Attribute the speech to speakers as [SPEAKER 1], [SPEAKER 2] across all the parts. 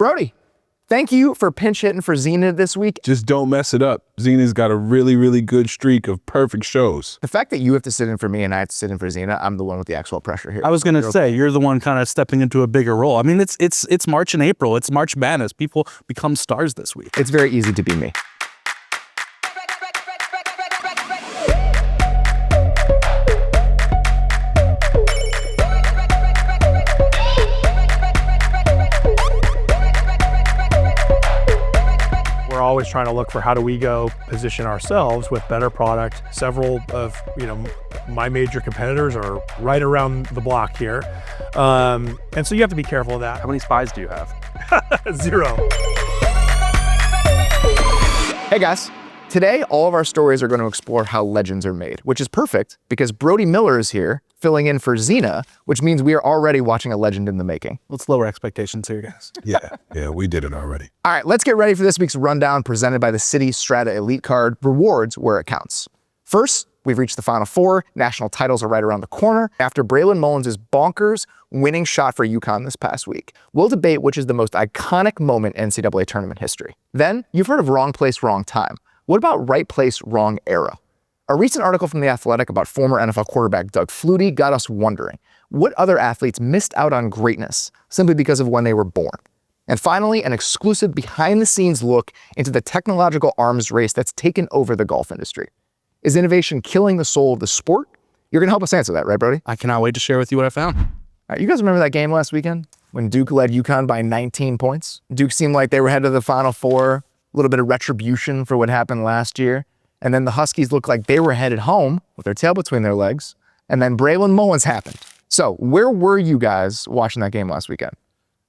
[SPEAKER 1] Brody, thank you for pinch hitting for Xena this week.
[SPEAKER 2] Just don't mess it up. Xena's got a really, really good streak of perfect shows.
[SPEAKER 1] The fact that you have to sit in for me and I have to sit in for Xena, I'm the one with the actual pressure here.
[SPEAKER 3] I was gonna say, you're the one kind of stepping into a bigger role. I mean, it's March and April. It's March Madness. People become stars this week.
[SPEAKER 1] It's very easy to be me.
[SPEAKER 4] We're always trying to look for how do we go position ourselves with better product. Several of my major competitors are right around the block here. And so you have to be careful of that.
[SPEAKER 3] How many spies do you have?
[SPEAKER 4] 0.
[SPEAKER 1] Hey guys, today all of our stories are going to explore how legends are made, which is perfect because Brody Miller is here filling in for Xena, which means we are already watching a legend in the making.
[SPEAKER 3] Let's lower expectations here, guys.
[SPEAKER 2] Yeah, we did it already.
[SPEAKER 1] All right, let's get ready for this week's rundown presented by the Citi Strata Elite Card, rewards where it counts. First, we've reached the Final Four. National titles are right around the corner after Braylon Mullins' bonkers winning shot for UConn this past week. We'll debate which is the most iconic moment in NCAA tournament history. Then, you've heard of wrong place, wrong time. What about right place, wrong era? A recent article from The Athletic about former NFL quarterback Doug Flutie got us wondering, what other athletes missed out on greatness simply because of when they were born? And finally, an exclusive behind-the-scenes look into the technological arms race that's taken over the golf industry. Is innovation killing the soul of the sport? You're gonna help us answer that, right, Brody?
[SPEAKER 3] I cannot wait to share with you what I found.
[SPEAKER 1] All right, you guys remember that game last weekend when Duke led UConn by 19 points? Duke seemed like they were headed to the Final Four, a little bit of retribution for what happened last year. And then the Huskies looked like they were headed home with their tail between their legs. And then Braylon Mullins happened. So where were you guys watching that game last weekend?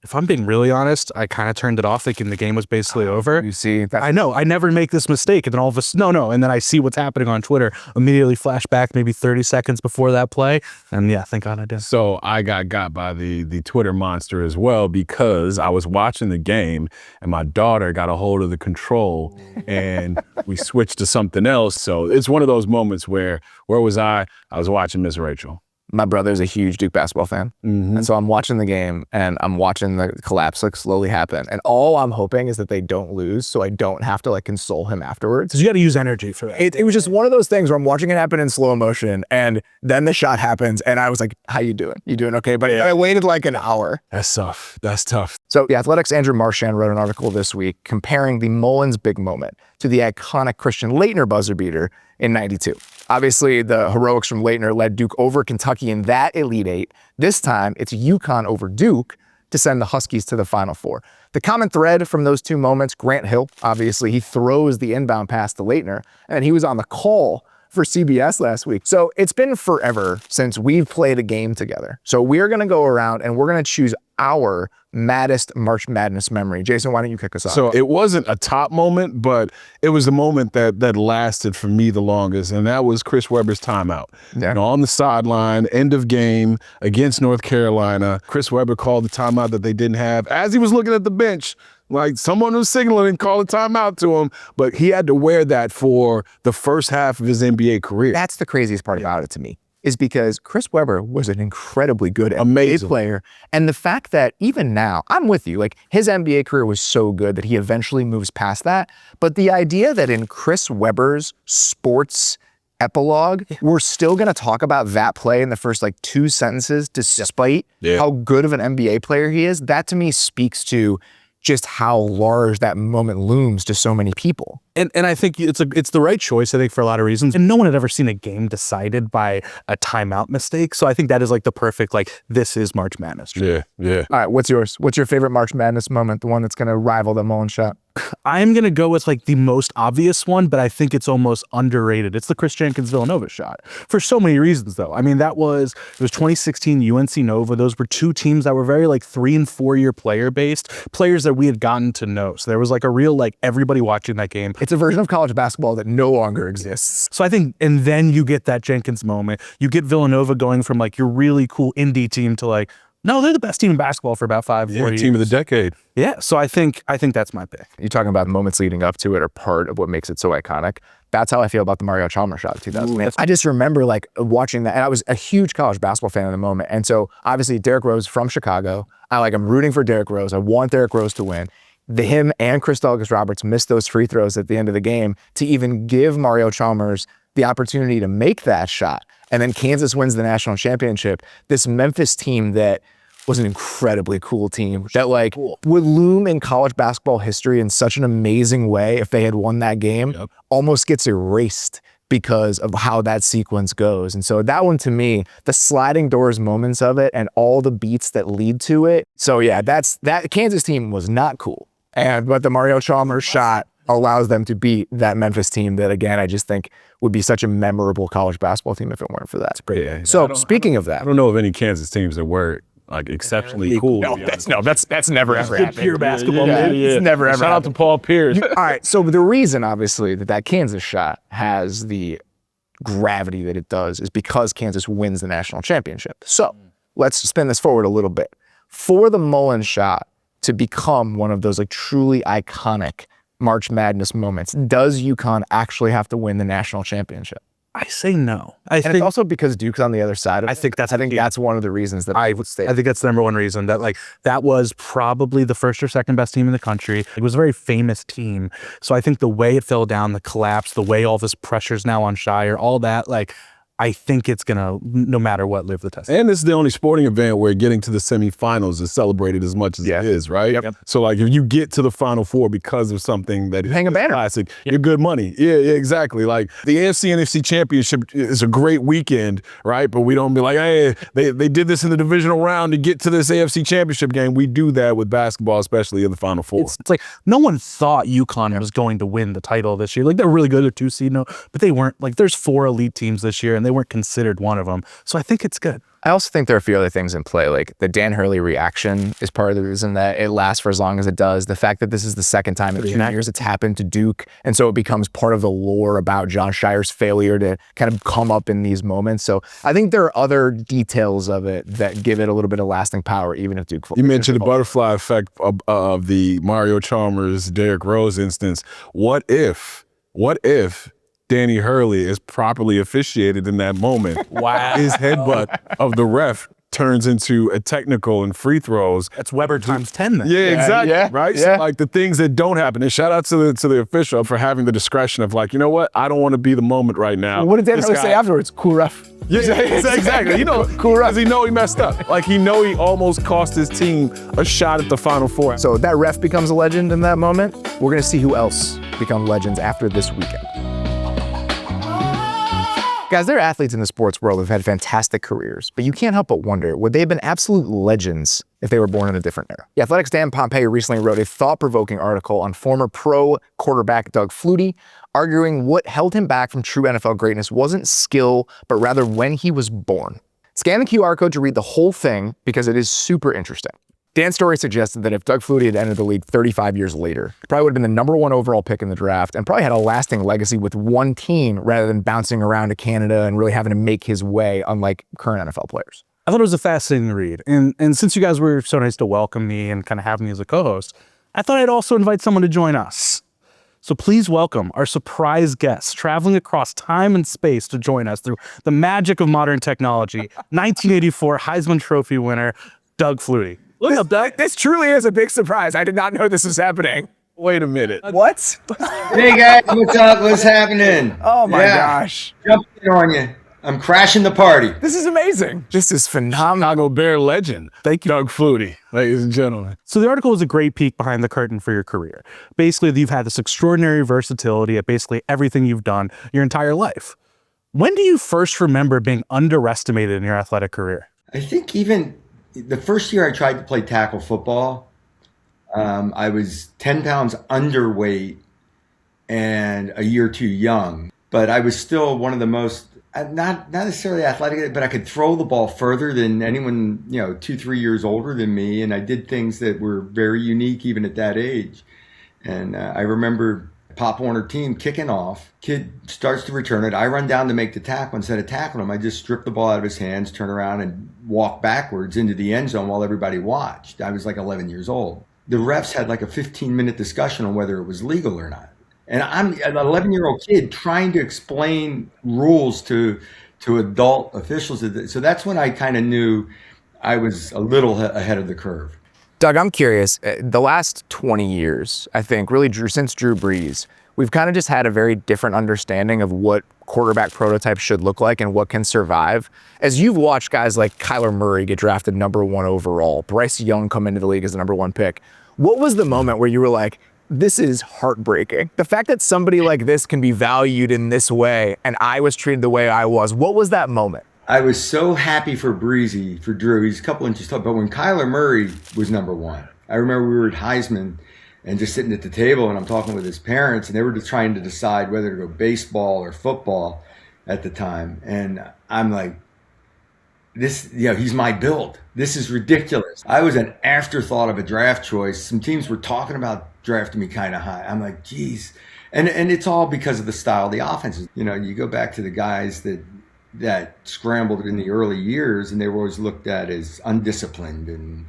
[SPEAKER 3] If I'm being really honest, I kind of turned it off thinking the game was basically over.
[SPEAKER 1] You see,
[SPEAKER 3] I know, I never make this mistake. And then all of a sudden, and then I see what's happening on Twitter, immediately flash back maybe 30 seconds before that play. And yeah, thank God I did.
[SPEAKER 2] So I got by the Twitter monster as well because I was watching the game and my daughter got a hold of the control and we switched to something else. So it's one of those moments where was I? I was watching Miss Rachel.
[SPEAKER 1] My brother's a huge Duke basketball fan. And so I'm watching the game and I'm watching the collapse like slowly happen. And all I'm hoping is that they don't lose so I don't have to like console him afterwards.
[SPEAKER 4] Because you got to use energy for that.
[SPEAKER 1] It was just one of those things where I'm watching it happen in slow motion and then the shot happens and I was like, how you doing? You doing okay? But I waited like an hour.
[SPEAKER 2] That's tough. That's tough.
[SPEAKER 1] So The Athletic's Andrew Marchand wrote an article this week comparing the Mullins big moment to the iconic Christian Laettner buzzer beater in '92. Obviously, the heroics from Laettner led Duke over Kentucky in that Elite Eight. This time, it's UConn over Duke to send the Huskies to the Final Four. The common thread from those two moments, Grant Hill, obviously, he throws the inbound pass to Laettner, and he was on the call for CBS last week. So it's been forever since we've played a game together. So we're gonna go around and we're gonna choose our maddest March Madness memory. Jason, why don't you kick us off?
[SPEAKER 2] So it wasn't a top moment, but it was the moment that lasted for me the longest, and that was Chris Webber's timeout.
[SPEAKER 1] Yeah.
[SPEAKER 2] You know, on the sideline, end of game against North Carolina, Chris Webber called the timeout that they didn't have. As he was looking at the bench, like someone was signaling and called a timeout to him, but he had to wear that for the first half of his NBA career.
[SPEAKER 1] That's the craziest part about it to me, is because Chris Webber was an incredibly good NBA player. And the fact that even now, I'm with you, like his NBA career was so good that he eventually moves past that. But the idea that in Chris Webber's sports epilogue, we're still gonna talk about that play in the first like 2 sentences, despite how good of an NBA player he is, that to me speaks to just how large that moment looms to so many people.
[SPEAKER 3] And I think it's the right choice, I think, for a lot of reasons. And no one had ever seen a game decided by a timeout mistake. So I think that is like the perfect, like, this is March Madness.
[SPEAKER 2] Yeah.
[SPEAKER 1] All right, what's yours? What's your favorite March Madness moment? The one that's gonna rival the Mullins shot?
[SPEAKER 3] I'm going to go with like the most obvious one, but I think it's almost underrated. It's the Chris Jenkins-Villanova shot for so many reasons, though. I mean, it was 2016 UNC Nova. Those were two teams that were very like 3- and 4-year player based, players that we had gotten to know. So there was like a real like everybody watching that game.
[SPEAKER 1] It's a version of college basketball that no longer exists.
[SPEAKER 3] So I think, and then you get that Jenkins moment. You get Villanova going from like your really cool indie team to like, No, they're the best team in basketball for about 4 years.
[SPEAKER 2] Team of the decade.
[SPEAKER 3] Yeah, so I think that's my pick.
[SPEAKER 1] You're talking about the moments leading up to it are part of what makes it so iconic. That's how I feel about the Mario Chalmers shot in 2000. I just remember like watching that, and I was a huge college basketball fan in the moment. And so obviously Derrick Rose from Chicago. I'm rooting for Derrick Rose. I want Derrick Rose to win. Him and Christopher Roberts missed those free throws at the end of the game to even give Mario Chalmers the opportunity to make that shot. And then Kansas wins the national championship. This Memphis team that was an incredibly cool team that would loom in college basketball history in such an amazing way if they had won that game, almost gets erased because of how that sequence goes. And so that one, to me, the sliding doors moments of it and all the beats that lead to it. So yeah, that Kansas team was not cool. But the Mario Chalmers shot allows them to beat that Memphis team that, again, I just think would be such a memorable college basketball team if it weren't for that. It's great.
[SPEAKER 2] Yeah,
[SPEAKER 1] so speaking of that,
[SPEAKER 2] I don't know of any Kansas teams that were like exceptionally cool.
[SPEAKER 1] That's never ever happened.
[SPEAKER 3] Pure basketball.
[SPEAKER 1] It's never ever
[SPEAKER 2] Shout out to Paul Pierce.
[SPEAKER 1] All right, so the reason, obviously, that Kansas shot has the gravity that it does is because Kansas wins the national championship. So let's spin this forward a little bit. For the Mullins shot to become one of those truly iconic March Madness moments, does UConn actually have to win the national championship?
[SPEAKER 3] I say no.
[SPEAKER 1] And it's also because Duke's on the other side of it. I think that's one of the reasons that I would say.
[SPEAKER 3] I think that's the number one reason that that was probably the first or second best team in the country. It was a very famous team. So I think the way it fell down, the collapse, the way all this pressure's now on Shire, all that, I think it's gonna, no matter what, live the test.
[SPEAKER 2] And this is the only sporting event where getting to the semifinals is celebrated as much as it is, right?
[SPEAKER 1] Yep.
[SPEAKER 2] So if you get to the Final Four because of something that
[SPEAKER 1] hang a banner,
[SPEAKER 2] classic, you're good money. Yeah, exactly. The AFC NFC Championship is a great weekend, right? But we don't be like, hey, they did this in the divisional round to get to this AFC Championship game. We do that with basketball, especially in the Final Four.
[SPEAKER 3] It's no one thought UConn was going to win the title this year. They're really good at 2 seed, but they weren't. There's 4 elite teams this year, and they weren't considered one of them. So I think it's good.
[SPEAKER 1] I also think there are a few other things in play. The Dan Hurley reaction is part of the reason that it lasts for as long as it does. The fact that this is the second time in 2 years it's happened to Duke. And so it becomes part of the lore about John Shire's failure to kind of come up in these moments. So I think there are other details of it that give it a little bit of lasting power, even if Duke.
[SPEAKER 2] You mentioned the butterfly effect of the Mario Chalmers, Derrick Rose instance. What if Danny Hurley is properly officiated in that moment?
[SPEAKER 3] Wow.
[SPEAKER 2] His headbutt of the ref turns into a technical and free throws.
[SPEAKER 3] That's Weber times 10 then.
[SPEAKER 2] Yeah, exactly.
[SPEAKER 1] Yeah,
[SPEAKER 2] right?
[SPEAKER 1] yeah.
[SPEAKER 2] So the things that don't happen. And shout out to the official for having the discretion of you know what? I don't want to be the moment right now.
[SPEAKER 1] What did Dan Hurley say afterwards? Cool ref.
[SPEAKER 2] Yeah, exactly.
[SPEAKER 1] Cool ref.
[SPEAKER 2] Because he messed up. He he almost cost his team a shot at the Final Four.
[SPEAKER 1] So that ref becomes a legend in that moment. We're going to see who else become legends after this weekend. Guys, there are athletes in the sports world who've had fantastic careers, but you can't help but wonder, would they have been absolute legends if they were born in a different era? The Athletic's Dan Pompei recently wrote a thought-provoking article on former pro quarterback Doug Flutie, arguing what held him back from true NFL greatness wasn't skill, but rather when he was born. Scan the QR code to read the whole thing because it is super interesting. Dan's story suggested that if Doug Flutie had entered the league 35 years later, he probably would have been the #1 overall pick in the draft and probably had a lasting legacy with one team rather than bouncing around to Canada and really having to make his way, unlike current NFL players.
[SPEAKER 3] I thought it was a fascinating read. And since you guys were so nice to welcome me and kind of have me as a co-host, I thought I'd also invite someone to join us. So please welcome our surprise guest traveling across time and space to join us through the magic of modern technology, 1984 Heisman Trophy winner, Doug Flutie.
[SPEAKER 1] Look up, Doug. This truly is a big surprise. I did not know this was happening.
[SPEAKER 2] Wait a minute.
[SPEAKER 1] What?
[SPEAKER 5] Hey guys, what's up? What's happening?
[SPEAKER 1] Oh my gosh.
[SPEAKER 5] Jumping on you. I'm crashing the party.
[SPEAKER 1] This is amazing. This is phenomenal.
[SPEAKER 2] Chicago Bear legend. Thank you, Doug Flutie, ladies and gentlemen.
[SPEAKER 3] So the article was a great peek behind the curtain for your career. Basically, you've had this extraordinary versatility at basically everything you've done your entire life. When do you first remember being underestimated in your athletic career?
[SPEAKER 5] I think even the first year I tried to play tackle football, I was 10 pounds underweight and a year too young. But I was still one of the most, not necessarily athletic, but I could throw the ball further than anyone, 2-3 years older than me. And I did things that were very unique even at that age. And I remember Pop Warner team kicking off. Kid starts to return it. I run down to make the tackle. Instead of tackling him, I just strip the ball out of his hands, turn around, and walk backwards into the end zone while everybody watched. I was like 11 years old. The refs had like a 15-minute discussion on whether it was legal or not. And I'm an 11-year-old kid trying to explain rules to adult officials. So that's when I kind of knew I was a little ahead of the curve.
[SPEAKER 1] Doug, I'm curious, the last 20 years, I think, really since Drew Brees, we've kind of just had a very different understanding of what quarterback prototypes should look like and what can survive. As you've watched guys like Kyler Murray get drafted #1 overall, Bryce Young come into the league as the #1 pick, what was the moment where you were like, this is heartbreaking? The fact that somebody like this can be valued in this way and I was treated the way I was, what was that moment?
[SPEAKER 5] I was so happy for Breezy, for Drew. He's a couple inches tall. But when Kyler Murray was #1, I remember we were at Heisman and just sitting at the table and I'm talking with his parents and they were just trying to decide whether to go baseball or football at the time. And I'm like, he's my build. This is ridiculous. I was an afterthought of a draft choice. Some teams were talking about drafting me kind of high. I'm like, geez. And it's all because of the style of the offenses. You go back to the guys that scrambled in the early years and they were always looked at as undisciplined and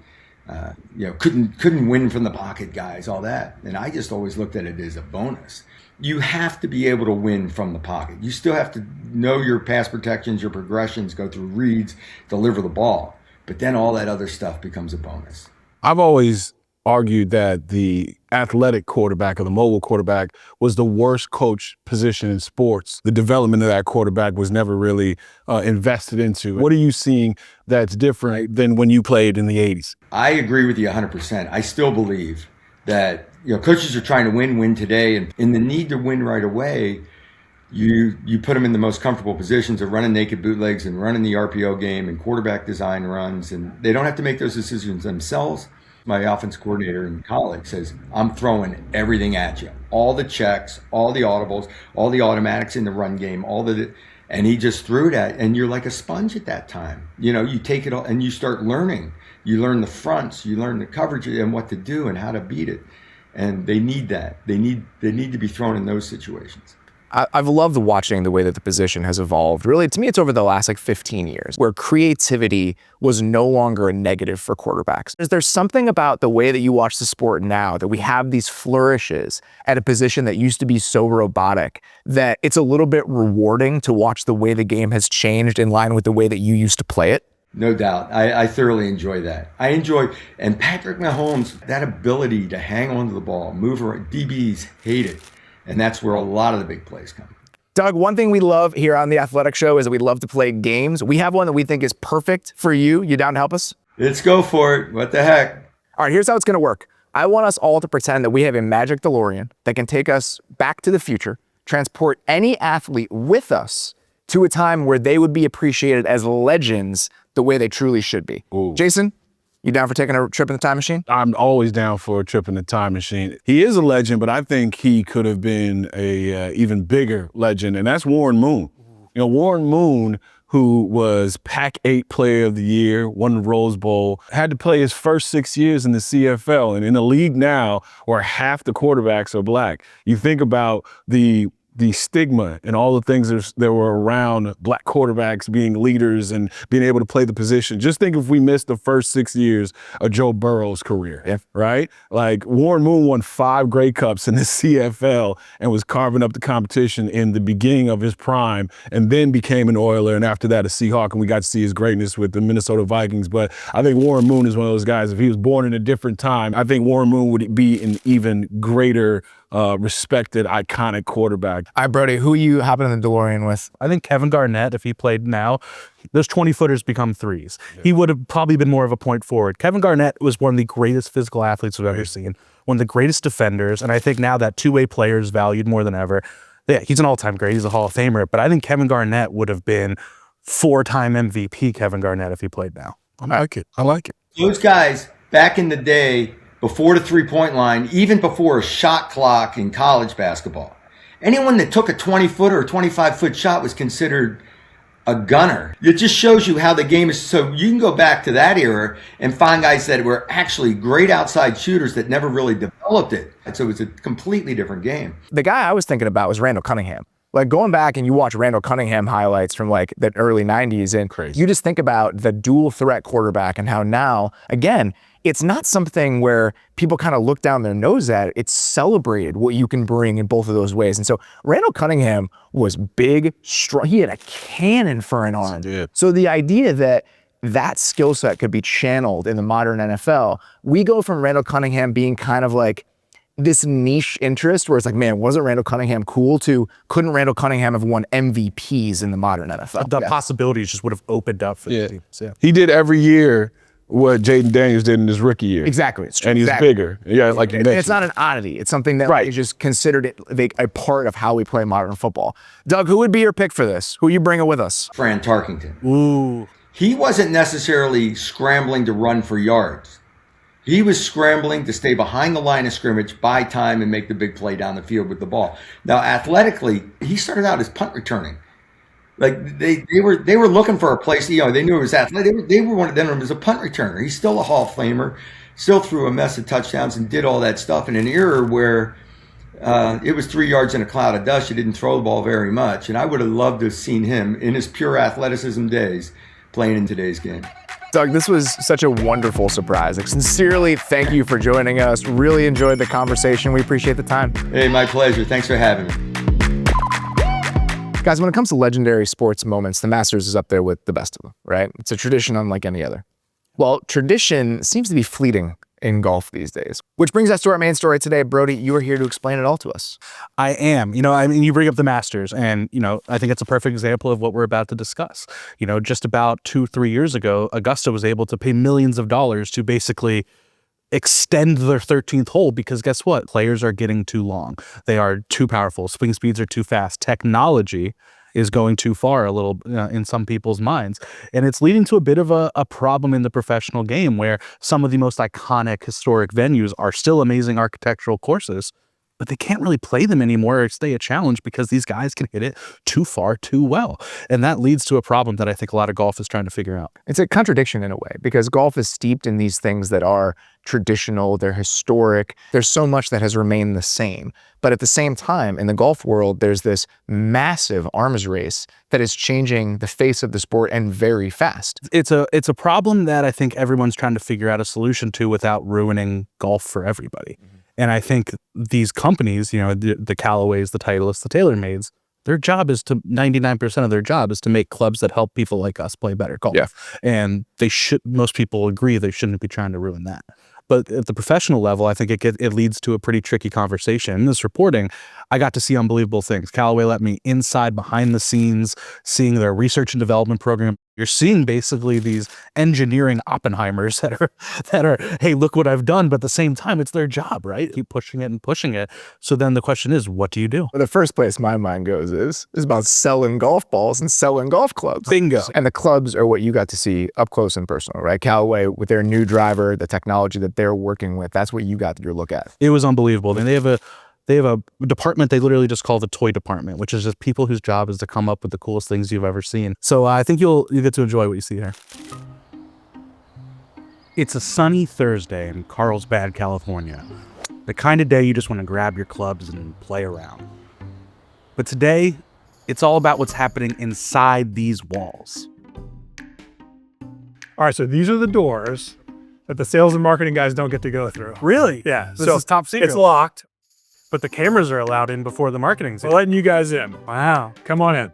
[SPEAKER 5] couldn't win from the pocket guys, all that. And I just always looked at it as a bonus. You have to be able to win from the pocket. You still have to know your pass protections, your progressions, go through reads, deliver the ball. But then all that other stuff becomes a bonus.
[SPEAKER 2] I've always argued that the athletic quarterback or the mobile quarterback was the worst coach position in sports. The development of that quarterback was never really invested into. What are you seeing that's different than when you played in the 80s?
[SPEAKER 5] I agree with you 100%. I still believe that coaches are trying to win today, and in the need to win right away, you put them in the most comfortable positions of running naked bootlegs and running the RPO game and quarterback design runs, and they don't have to make those decisions themselves. My offense coordinator in college says, I'm throwing everything at you. All the checks, all the audibles, all the automatics in the run game, and he just threw it at, and you're like a sponge at that time. You take it all and you start learning. You learn the fronts, you learn the coverage and what to do and how to beat it. And they need that. They need to be thrown in those situations.
[SPEAKER 1] I've loved watching the way that the position has evolved. Really, to me, it's over the last 15 years where creativity was no longer a negative for quarterbacks. Is there something about the way that you watch the sport now that we have these flourishes at a position that used to be so robotic that it's a little bit rewarding to watch the way the game has changed in line with the way that you used to play it?
[SPEAKER 5] No doubt. I thoroughly enjoy that. And Patrick Mahomes, that ability to hang on to the ball, move around, DBs hate it. And that's where a lot of the big plays come.
[SPEAKER 1] Doug, one thing we love here on The Athletic Show is that we love to play games. We have one that we think is perfect for you. You down to help us?
[SPEAKER 5] Let's go for it. What the heck?
[SPEAKER 1] All right, here's how it's going to work. I want us all to pretend that we have a magic DeLorean that can take us back to the future, transport any athlete with us to a time where they would be appreciated as legends the way they truly should be.
[SPEAKER 2] Ooh.
[SPEAKER 1] Jason, you down for taking a trip in the time machine?
[SPEAKER 2] I'm always down for a trip in the time machine. He is a legend, but I think he could have been a even bigger legend, and that's Warren Moon. Warren Moon, who was Pac-8 Player of the Year, won the Rose Bowl, had to play his first 6 years in the CFL, and in a league now where half the quarterbacks are black. You think about the stigma and all the things that were around black quarterbacks being leaders and being able to play the position. Just think if we missed the first 6 years of Joe Burrow's career, right? Like Warren Moon won 5 Grey Cups in the CFL and was carving up the competition in the beginning of his prime and then became an Oiler and after that a Seahawk, and we got to see his greatness with the Minnesota Vikings. But I think Warren Moon is one of those guys, if he was born in a different time, I think Warren Moon would be an even greater respected, iconic quarterback.
[SPEAKER 1] All right, Brody, who are you hopping in the DeLorean with?
[SPEAKER 3] I think Kevin Garnett, if he played now, those 20-footers become threes. Yeah. He would have probably been more of a point forward. Kevin Garnett was one of the greatest physical athletes we've ever seen, one of the greatest defenders, and I think now that two-way player is valued more than ever. Yeah, he's an all-time great. He's a Hall of Famer, but I think Kevin Garnett would have been 4-time MVP Kevin Garnett if he played now.
[SPEAKER 2] I like it.
[SPEAKER 5] Those guys, back in the day, before the three-point line, even before a shot clock in college basketball, anyone that took a 20-foot or a 25-foot shot was considered a gunner. It just shows you how the game is. So you can go back to that era and find guys that were actually great outside shooters that never really developed it. So it's a completely different game.
[SPEAKER 1] The guy I was thinking about was Randall Cunningham. Like going back and you watch Randall Cunningham highlights from like the early 90s and you just think about the dual threat quarterback and how now, again, it's not something where people kind of look down their nose at it. It's celebrated what you can bring in both of those ways. And so Randall Cunningham was big, strong. He had a cannon for an arm. So the idea that that skill set could be channeled in the modern NFL, we go from Randall Cunningham being kind of like this niche interest where it's like, man, wasn't Randall Cunningham cool to, couldn't Randall Cunningham have won MVPs in the modern NFL?
[SPEAKER 3] The possibilities just would have opened up for the teams. Yeah.
[SPEAKER 2] He did every year what Jaden Daniels did in his rookie year.
[SPEAKER 1] Exactly.
[SPEAKER 2] And he's bigger. Yeah, like you mentioned.
[SPEAKER 1] It's not an oddity. It's something that we just considered it like a part of how we play modern football. Doug, who would be your pick for this? Who are you bringing with us?
[SPEAKER 5] Fran Tarkington.
[SPEAKER 3] Ooh.
[SPEAKER 5] He wasn't necessarily scrambling to run for yards. He was scrambling to stay behind the line of scrimmage, buy time, and make the big play down the field with the ball. Now, athletically, he started out as punt returning. Like they were looking for a place. You know, they knew it was athletic. They were one of them as a punt returner. He's still a Hall of Famer, still threw a mess of touchdowns and did all that stuff in an era where it was 3 yards in a cloud of dust. You didn't throw the ball very much, and I would have loved to have seen him in his pure athleticism days playing in today's game.
[SPEAKER 1] Doug, this was such a wonderful surprise. Like, sincerely, thank you for joining us. Really enjoyed the conversation. We appreciate the time.
[SPEAKER 5] Hey, my pleasure. Thanks for having me.
[SPEAKER 1] Guys, when it comes to legendary sports moments, the Masters is up there with the best of them, right? It's a tradition unlike any other. Well, tradition seems to be fleeting in golf these days. Which brings us to our main story today. Brody, you are here to explain it all to us.
[SPEAKER 3] I am. You know, I mean, you bring up the Masters, and, you know, I think it's a perfect example of what we're about to discuss. You know, just about 2-3 years ago, Augusta was able to pay millions of dollars to basically extend their 13th hole because guess what? Players are getting too long. They are too powerful. Swing speeds are too fast. Technology is going too far a little in some people's minds. And it's leading to a bit of a problem in the professional game where some of the most iconic historic venues are still amazing architectural courses, but they can't really play them anymore or stay a challenge because these guys can hit it too far, too well. And that leads to a problem that I think a lot of golf is trying to figure out.
[SPEAKER 1] It's a contradiction in a way because golf is steeped in these things that are traditional, they're historic. There's so much that has remained the same. But at the same time, in the golf world, there's this massive arms race that is changing the face of the sport and very fast.
[SPEAKER 3] It's a problem that I think everyone's trying to figure out a solution to without ruining golf for everybody. And I think these companies, you know, the Callaways, the Titleists, the TaylorMades, their job is to 99% of their job is to make clubs that help people like us play better golf.
[SPEAKER 1] Yeah.
[SPEAKER 3] And most people agree they shouldn't be trying to ruin that. But at the professional level, I think it leads to a pretty tricky conversation. In this reporting, I got to see unbelievable things. Callaway let me inside, behind the scenes, seeing their research and development program. You're seeing basically these engineering Oppenheimers that are, hey, look what I've done. But at the same time, it's their job, right? Keep pushing it and pushing it. So then the question is, what do you do?
[SPEAKER 1] Well, the first place my mind goes is about selling golf balls and selling golf clubs.
[SPEAKER 3] Bingo.
[SPEAKER 1] And the clubs are what you got to see up close and personal, right? Callaway with their new driver, the technology that they're working with, that's what you got your look at.
[SPEAKER 3] It was unbelievable. And they have a department they literally just call the toy department, which is just people whose job is to come up with the coolest things you've ever seen. So I think you'll get to enjoy what you see here. It's a sunny Thursday in Carlsbad, California. The kind of day you just want to grab your clubs and play around. But today, it's all about what's happening inside these walls.
[SPEAKER 4] All right, so these are the doors that the sales and marketing guys don't get to go through.
[SPEAKER 3] Really?
[SPEAKER 4] Yeah.
[SPEAKER 3] This is top secret.
[SPEAKER 4] It's locked, but the cameras are allowed in before the marketing's in. We're letting you guys in. Wow. Come on in.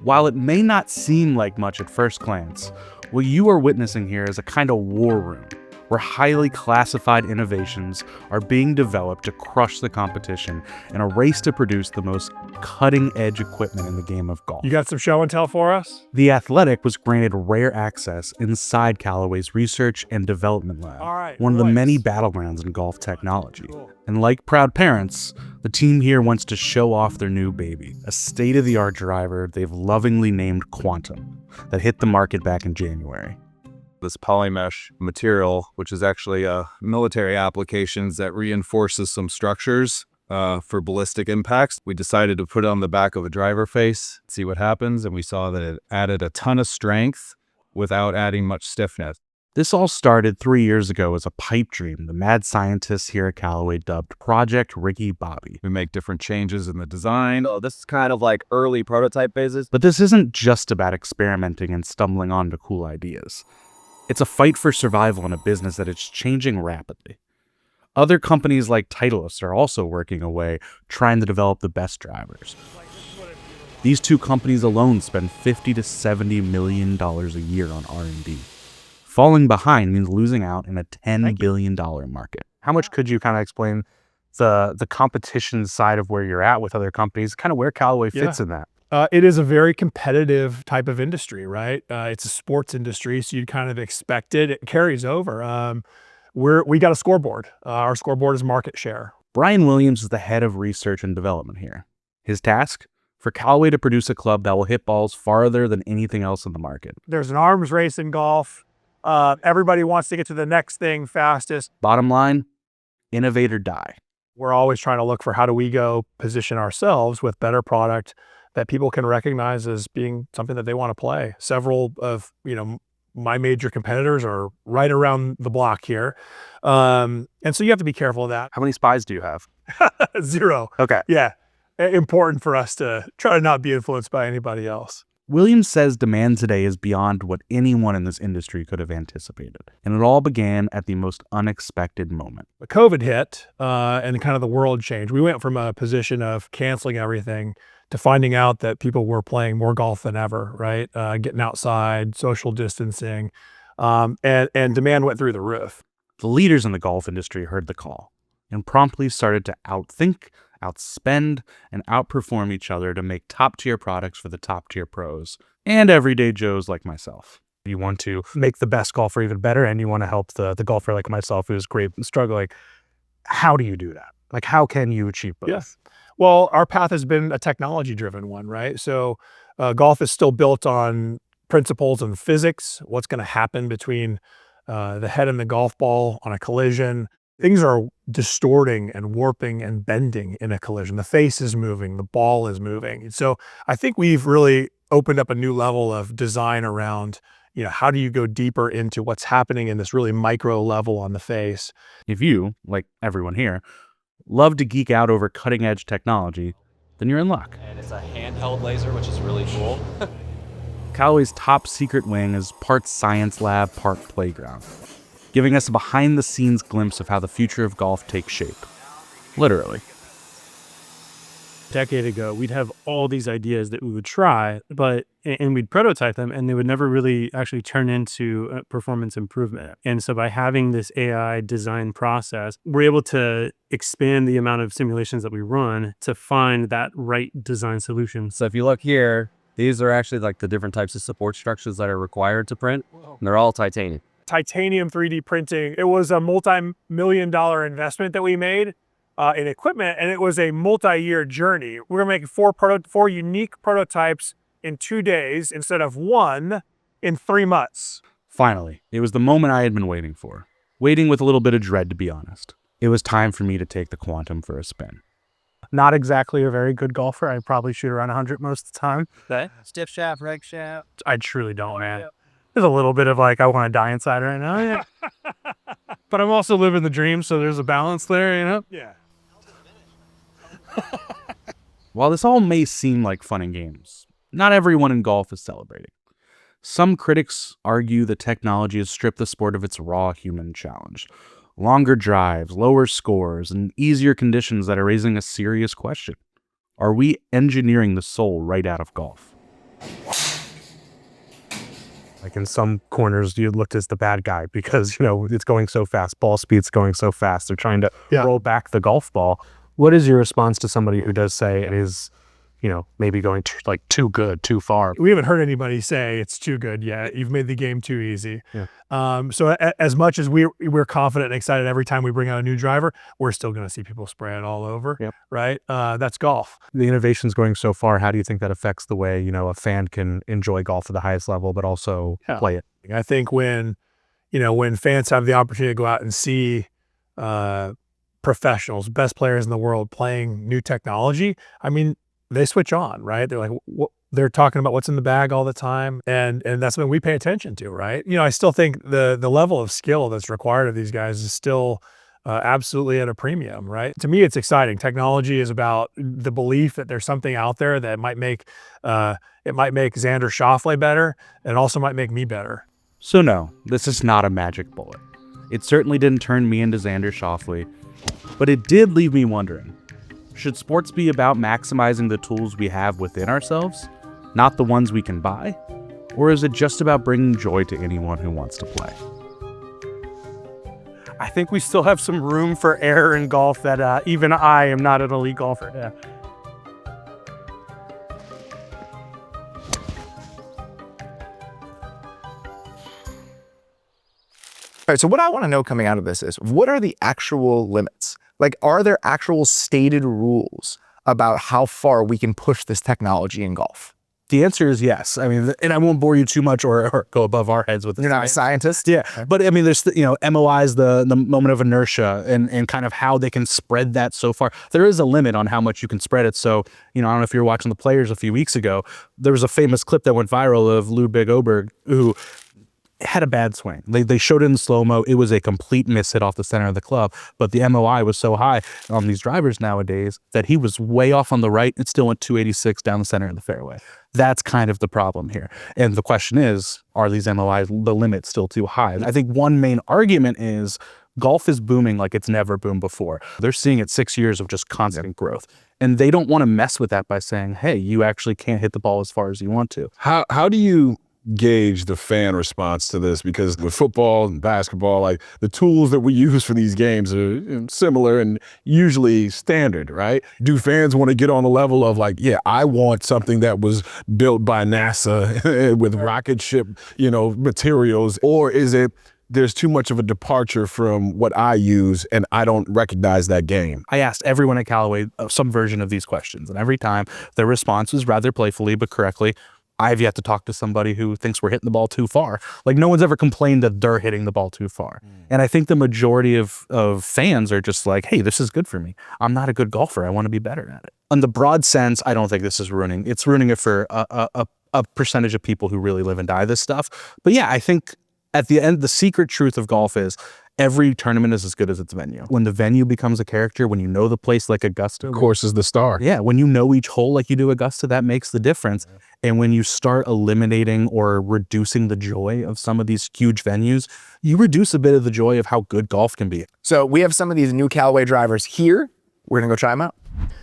[SPEAKER 3] While it may not seem like much at first glance, what you are witnessing here is a kind of war room where highly classified innovations are being developed to crush the competition in a race to produce the most cutting-edge equipment in the game of golf.
[SPEAKER 4] You got some show and tell for us?
[SPEAKER 3] The Athletic was granted rare access inside Callaway's research and development lab,
[SPEAKER 4] All right,
[SPEAKER 3] one of the
[SPEAKER 4] boys.
[SPEAKER 3] many battlegrounds in golf technology.
[SPEAKER 4] Cool.
[SPEAKER 3] And like proud parents, the team here wants to show off their new baby, a state-of-the-art driver they've lovingly named Quantum, that hit the market back in January.
[SPEAKER 6] This polymesh material, which is actually military applications that reinforces some structures for ballistic impacts. We decided to put it on the back of a driver face, see what happens, and we saw that it added a ton of strength without adding much stiffness.
[SPEAKER 3] This all started 3 years ago as a pipe dream the mad scientists here at Callaway dubbed Project Ricky Bobby.
[SPEAKER 6] We make different changes in the design.
[SPEAKER 7] So this is kind of like early prototype phases.
[SPEAKER 3] But this isn't just about experimenting and stumbling onto cool ideas. It's a fight for survival in a business that is changing rapidly. Other companies like Titleist are also working away, trying to develop the best drivers. These two companies alone spend $50 to $70 million a year on R&D. Falling behind means losing out in a $10 billion market.
[SPEAKER 8] How much could you kind of explain the competition side of where you're at with other companies, kind of where Callaway fits in that?
[SPEAKER 4] It is a very competitive type of industry, right? It's a sports industry, so you'd kind of expect it. It carries over. We got a scoreboard. Our scoreboard is market share.
[SPEAKER 3] Brian Williams is the head of research and development here. His task? For Callaway to produce a club that will hit balls farther than anything else in the market.
[SPEAKER 4] There's an arms race in golf. Everybody wants to get to the next thing fastest.
[SPEAKER 3] Bottom line, innovate or die.
[SPEAKER 4] We're always trying to look for how do we go position ourselves with better product that people can recognize as being something that they want to play. Several of, my major competitors are right around the block here. And so you have to be careful of that.
[SPEAKER 8] How many spies do you have?
[SPEAKER 4] 0.
[SPEAKER 8] Okay.
[SPEAKER 4] Yeah. Important for us to try to not be influenced by anybody else.
[SPEAKER 3] Williams says demand today is beyond what anyone in this industry could have anticipated. And it all began at the most unexpected moment.
[SPEAKER 4] But COVID hit and kind of the world changed. We went from a position of canceling everything to finding out that people were playing more golf than ever, right? Getting outside, social distancing, and demand went through the roof.
[SPEAKER 3] The leaders in the golf industry heard the call and promptly started to outthink, outspend, and outperform each other to make top-tier products for the top-tier pros and everyday Joes like myself.
[SPEAKER 8] You want to make the best golfer even better, and you want to help the golfer like myself who's great and struggling. How do you do that? Like, how can you achieve both?
[SPEAKER 4] Yes. Well, our path has been a technology-driven one, right? So golf is still built on principles of physics, what's going to happen between the head and the golf ball on a collision. Things are distorting and warping and bending in a collision. The face is moving, the ball is moving. So I think we've really opened up a new level of design around, how do you go deeper into what's happening in this really micro level on the face?
[SPEAKER 3] If you, like everyone here, love to geek out over cutting-edge technology, then you're in luck.
[SPEAKER 7] And it's a handheld laser, which is really cool.
[SPEAKER 3] Callaway's top secret wing is part science lab, part playground, giving us a behind-the-scenes glimpse of how the future of golf takes shape. Literally.
[SPEAKER 9] A decade ago, we'd have all these ideas that we would try, and we'd prototype them, and they would never really actually turn into performance improvement. And so by having this AI design process, we're able to expand the amount of simulations that we run to find that right design solution.
[SPEAKER 7] So if you look here, these are actually like the different types of support structures that are required to print. And they're all titanium.
[SPEAKER 4] Titanium 3D printing. It was a multi-million-dollar investment that we made in equipment, and it was a multi-year journey. We were making four unique prototypes in 2 days instead of one in 3 months.
[SPEAKER 3] Finally, it was the moment I had been waiting for. Waiting with a little bit of dread, to be honest. It was time for me to take the Quantum for a spin.
[SPEAKER 8] Not exactly a very good golfer. I probably shoot around 100 most of the time.
[SPEAKER 7] Okay. Stiff shaft, reg shaft.
[SPEAKER 8] I truly don't, man. There's a little bit of like, I want to die inside right now. Yeah. But I'm also living the dream, so there's a balance there,
[SPEAKER 4] Yeah.
[SPEAKER 3] While this all may seem like fun and games, not everyone in golf is celebrating. Some critics argue the technology has stripped the sport of its raw human challenge. Longer drives, lower scores, and easier conditions that are raising a serious question. Are we engineering the soul right out of golf?
[SPEAKER 8] Like in some corners, you looked as the bad guy because, it's going so fast. Ball speed's going so fast. They're trying to roll back the golf ball. What is your response to somebody who does say it is, maybe going too good, too far?
[SPEAKER 4] We haven't heard anybody say it's too good yet. You've made the game too easy.
[SPEAKER 8] Yeah.
[SPEAKER 4] So as much as we're confident and excited every time we bring out a new driver, we're still going to see people spray it all over, right? That's golf.
[SPEAKER 8] The innovation's going so far. How do you think that affects the way, a fan can enjoy golf at the highest level, but also play it?
[SPEAKER 4] I think when fans have the opportunity to go out and see professionals, best players in the world playing new technology, I mean, they switch on, right? They're like, they're talking about what's in the bag all the time, and that's something we pay attention to, right? I still think the level of skill that's required of these guys is still absolutely at a premium, right? To me, it's exciting. Technology is about the belief that there's something out there that might make Xander Schauffele better, and it also might make me better.
[SPEAKER 3] So no, this is not a magic bullet. It certainly didn't turn me into Xander Schauffele, but it did leave me wondering, should sports be about maximizing the tools we have within ourselves, not the ones we can buy? Or is it just about bringing joy to anyone who wants to play?
[SPEAKER 8] I think we still have some room for error in golf that even I am not an elite golfer. Yeah.
[SPEAKER 1] All right, so what I want to know coming out of this is, what are the actual limits? Like, are there actual stated rules about how far we can push this technology in golf?
[SPEAKER 3] The answer is yes. I mean, and I won't bore you too much or go above our heads with this.
[SPEAKER 1] You're not a scientist?
[SPEAKER 3] Yeah. Okay. But I mean, there's, MOI is the moment of inertia and kind of how they can spread that so far. There is a limit on how much you can spread it. So, I don't know if you were watching the Players a few weeks ago, there was a famous clip that went viral of Ludwig Oberg, who had a bad swing. They showed it in slow-mo. It was a complete miss hit off the center of the club, but the MOI was so high on these drivers nowadays that he was way off on the right. It still went 286 down the center of the fairway. That's kind of the problem here. And the question is, are these MOIs, the limit, still too high? I think one main argument is golf is booming like it's never boomed before. They're seeing it 6 years of just constant growth. And they don't want to mess with that by saying, hey, you actually can't hit the ball as far as you want to.
[SPEAKER 2] How do you gauge the fan response to this? Because with football and basketball, like, the tools that we use for these games are similar and usually standard, right? Do fans want to get on the level of like, yeah, I want something that was built by NASA with rocket ship, materials, or is it there's too much of a departure from what I use and I don't recognize that game?
[SPEAKER 3] I asked everyone at Callaway some version of these questions, and every time their response was rather playfully but correctly, I've yet to talk to somebody who thinks we're hitting the ball too far. Like, no one's ever complained that they're hitting the ball too far. And I think the majority of fans are just like, hey, this is good for me. I'm not a good golfer. I want to be better at it. In the broad sense, I don't think this is ruining. It's ruining it for a percentage of people who really live and die this stuff. But yeah, I think at the end, the secret truth of golf is every tournament is as good as its venue. When the venue becomes a character, when you know the place like Augusta.
[SPEAKER 2] Of course, is the star.
[SPEAKER 3] Yeah, when you know each hole like you do Augusta, that makes the difference. Yeah. And when you start eliminating or reducing the joy of some of these huge venues, you reduce a bit of the joy of how good golf can be.
[SPEAKER 1] So we have some of these new Callaway drivers here. We're gonna go try them out.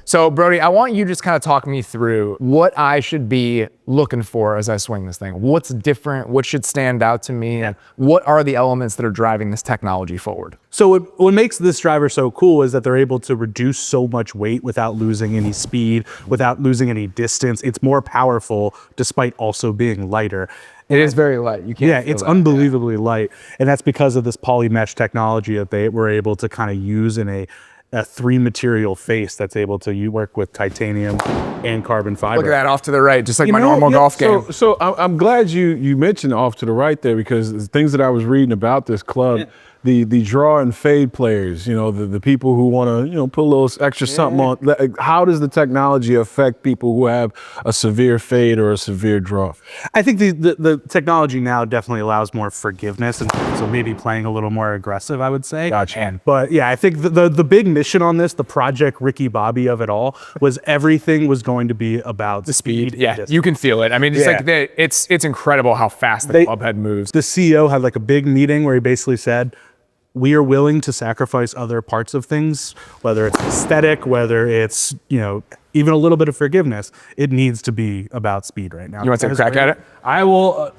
[SPEAKER 1] So Brody, I want you to just kind of talk me through what I should be looking for as I swing this thing. What's different? What should stand out to me? And what are the elements that are driving this technology forward?
[SPEAKER 3] So what makes this driver so cool is that they're able to reduce so much weight without losing any speed, without losing any distance. It's more powerful despite also being lighter.
[SPEAKER 1] It is very light. You can't.
[SPEAKER 3] Yeah, it's unbelievably light. And that's because of this poly mesh technology that they were able to kind of use in a 3-material face that's able to work with titanium and carbon fiber.
[SPEAKER 1] Look at that off to the right, just like my normal golf game.
[SPEAKER 2] So I'm glad you mentioned off to the right there, because the things that I was reading about this club, the draw and fade players, the people who want to, put a little extra something on. How does the technology affect people who have a severe fade or a severe draw?
[SPEAKER 3] I think the technology now definitely allows more forgiveness, and so maybe playing a little more aggressive, I would say.
[SPEAKER 2] Gotcha.
[SPEAKER 3] But yeah, I think the big mission on this, the Project Ricky Bobby of it all, was everything was going to be about
[SPEAKER 1] the speed. Yeah, you can feel it. I mean, it's it's incredible how fast the club head moves.
[SPEAKER 3] The CEO had like a big meeting where he basically said, we are willing to sacrifice other parts of things, whether it's aesthetic, whether it's, even a little bit of forgiveness. It needs to be about speed right now.
[SPEAKER 1] You want to take a crack at it?
[SPEAKER 3] I will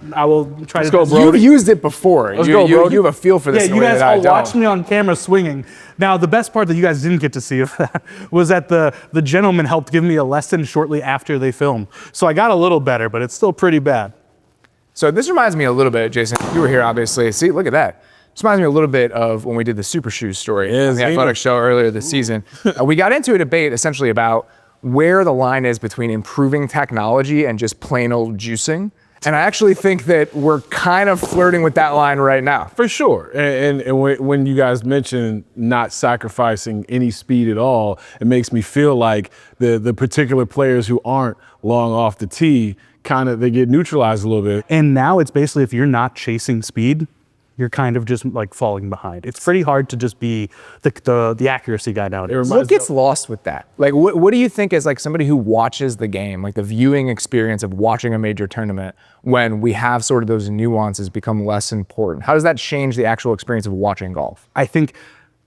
[SPEAKER 3] try to.
[SPEAKER 1] Go, Brody. You've used it before. You have a feel for this.
[SPEAKER 3] Yeah, you guys all watched me on camera swinging. Now, the best part that you guys didn't get to see of that was that the gentleman helped give me a lesson shortly after they filmed. So I got a little better, but it's still pretty bad.
[SPEAKER 1] So this reminds me a little bit, Jason. You were here, obviously. See, look at that. This reminds me a little bit of when we did the Super Shoes story on the athletic show earlier this season. We got into a debate essentially about where the line is between improving technology and just plain old juicing. And I actually think that we're kind of flirting with that line right now.
[SPEAKER 2] For sure. And when you guys mention not sacrificing any speed at all, it makes me feel like the particular players who aren't long off the tee, they get neutralized a little bit.
[SPEAKER 3] And now it's basically, if you're not chasing speed, you're kind of just like falling behind. It's pretty hard to just be the accuracy guy nowadays.
[SPEAKER 1] What gets lost with that? Like, what do you think as like somebody who watches the game, like the viewing experience of watching a major tournament, when we have sort of those nuances become less important? How does that change the actual experience of watching golf?
[SPEAKER 3] I think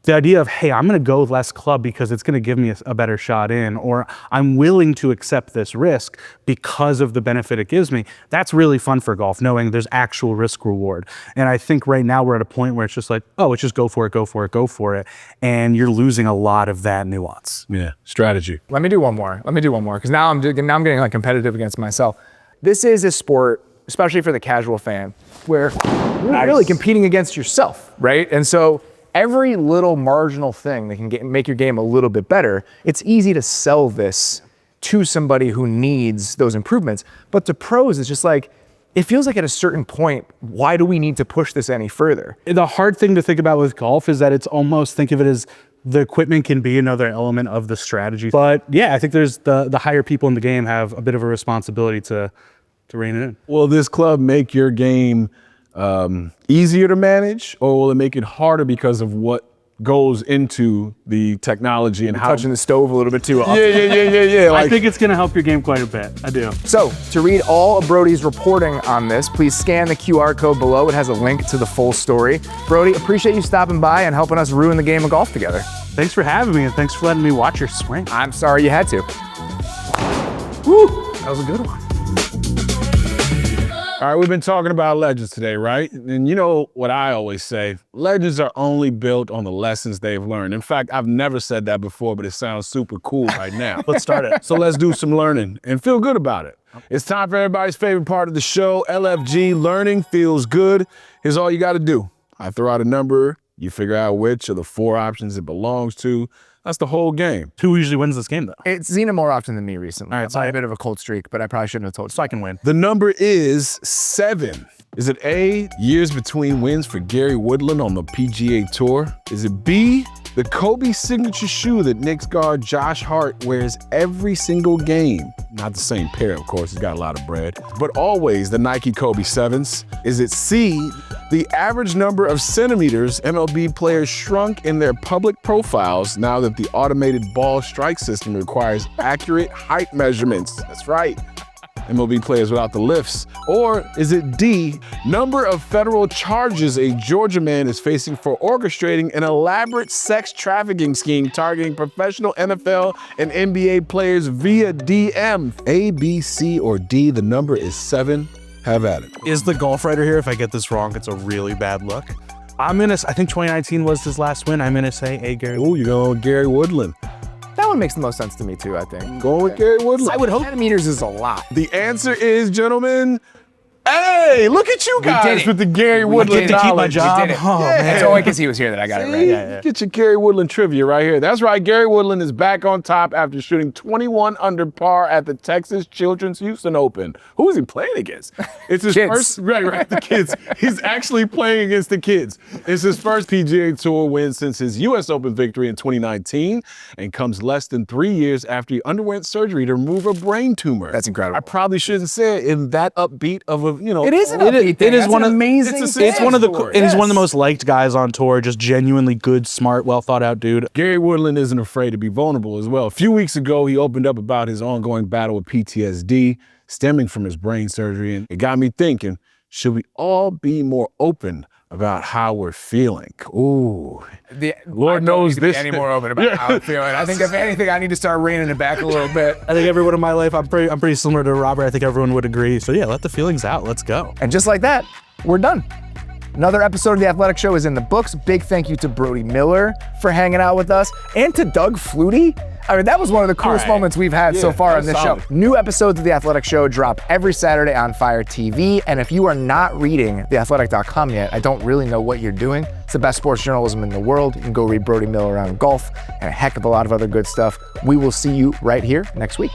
[SPEAKER 3] the idea of, hey, I'm going to go less club because it's going to give me a better shot in, or I'm willing to accept this risk because of the benefit it gives me, that's really fun for golf, knowing there's actual risk reward. And I think right now we're at a point where it's just like, oh, it's just go for it, go for it, go for it. And you're losing a lot of that nuance.
[SPEAKER 2] Yeah, strategy.
[SPEAKER 1] Let me do one more, because now I'm getting like competitive against myself. This is a sport, especially for the casual fan, where you're really competing against yourself, right? And so every little marginal thing that can make your game a little bit better, it's easy to sell this to somebody who needs those improvements. But to pros, it's just like, it feels like at a certain point, why do we need to push this any further?
[SPEAKER 3] The hard thing to think about with golf is that it's almost, think of it as the equipment can be another element of the strategy. But yeah, I think there's the higher people in the game have a bit of a responsibility to rein it in.
[SPEAKER 2] Will this club make your game easier to manage, or will it make it harder because of what goes into the technology and how
[SPEAKER 1] touching the stove a little bit too often?
[SPEAKER 2] Yeah.
[SPEAKER 3] I think it's going to help your game quite a bit. I do.
[SPEAKER 1] So to read all of Brody's reporting on this, please scan the QR code below. It has a link to the full story. Brody, appreciate you stopping by and helping us ruin the game of golf together.
[SPEAKER 3] Thanks for having me, and thanks for letting me watch your swing.
[SPEAKER 1] I'm sorry you had to.
[SPEAKER 3] Woo, that was a good one.
[SPEAKER 2] All right, we've been talking about legends today, right? And you know what I always say, legends are only built on the lessons they've learned. In fact, I've never said that before, but it sounds super cool right now.
[SPEAKER 3] Let's start it.
[SPEAKER 2] So let's do some learning and feel good about it. It's time for everybody's favorite part of the show, LFG, learning feels good. Here's all you gotta do. I throw out a number, you figure out which of the 4 options it belongs to. That's the whole game.
[SPEAKER 3] Who usually wins this game, though?
[SPEAKER 1] It's Zena more often than me recently.
[SPEAKER 3] All right,
[SPEAKER 1] so I have a bit of a cold streak, but I probably shouldn't have told you.
[SPEAKER 3] So I can win.
[SPEAKER 2] The number is 7. Is it A, years between wins for Gary Woodland on the PGA Tour? Is it B, the Kobe signature shoe that Knicks guard Josh Hart wears every single game? Not the same pair, of course, he's got a lot of bread, but always the Nike Kobe 7s. Is it C, the average number of centimeters MLB players shrunk in their public profiles now that the automated ball strike system requires accurate height measurements? That's right. MLB players without the lifts? Or is it D, number of federal charges a Georgia man is facing for orchestrating an elaborate sex trafficking scheme targeting professional NFL and NBA players via DM? A, B, C, or D, the number is 7. Have at it.
[SPEAKER 3] Is the golf writer here? If I get this wrong, it's a really bad look. I think 2019 was his last win. I'm gonna say A, Gary.
[SPEAKER 2] Ooh, you're going with Gary Woodland.
[SPEAKER 1] That one makes the most sense to me too, I think.
[SPEAKER 2] Going with Gary Woodland.
[SPEAKER 1] I would hope 10 meters is a lot.
[SPEAKER 2] The answer is, gentlemen, hey, look at you guys with the Gary Woodland
[SPEAKER 3] to keep my
[SPEAKER 2] knowledge.
[SPEAKER 3] job.
[SPEAKER 1] Oh, man. It's only because he was here that I got it right.
[SPEAKER 2] Yeah. Get your Gary Woodland trivia right here. That's right, Gary Woodland is back on top after shooting 21 under par at the Texas Children's Houston Open. Who is he playing against? It's his
[SPEAKER 1] Kids.
[SPEAKER 2] first, right, the kids. He's actually playing against the kids. It's his first PGA Tour win since his U.S. Open victory in 2019 and comes less than 3 years after he underwent surgery to remove a brain tumor.
[SPEAKER 1] That's incredible.
[SPEAKER 2] I probably shouldn't say it in that upbeat of a,
[SPEAKER 1] It is an upbeat thing.
[SPEAKER 3] It is
[SPEAKER 1] That's
[SPEAKER 3] one
[SPEAKER 1] an
[SPEAKER 3] of
[SPEAKER 1] amazing
[SPEAKER 2] it's
[SPEAKER 1] thing.
[SPEAKER 3] It's one of the
[SPEAKER 2] story.
[SPEAKER 3] and he's one of the most liked guys on tour. Just genuinely good, smart, well thought out dude.
[SPEAKER 2] Gary Woodland isn't afraid to be vulnerable as well. A few weeks ago, he opened up about his ongoing battle with PTSD stemming from his brain surgery, and it got me thinking, should we all be more open about how we're feeling? Ooh, Lord knows this.
[SPEAKER 1] Any more open about how I'm feeling. I think if anything, I need to start reining it back a little bit.
[SPEAKER 3] I think everyone in my life, I'm pretty similar to Robert. I think everyone would agree. So yeah, let the feelings out. Let's go.
[SPEAKER 1] And just like that, we're done. Another episode of The Athletic Show is in the books. Big thank you to Brody Miller for hanging out with us and to Doug Flutie. I mean, that was one of the coolest moments we've had so far on this show. New episodes of The Athletic Show drop every Saturday on Fire TV. And if you are not reading theathletic.com yet, I don't really know what you're doing. It's the best sports journalism in the world. You can go read Brody Miller on golf and a heck of a lot of other good stuff. We will see you right here next week.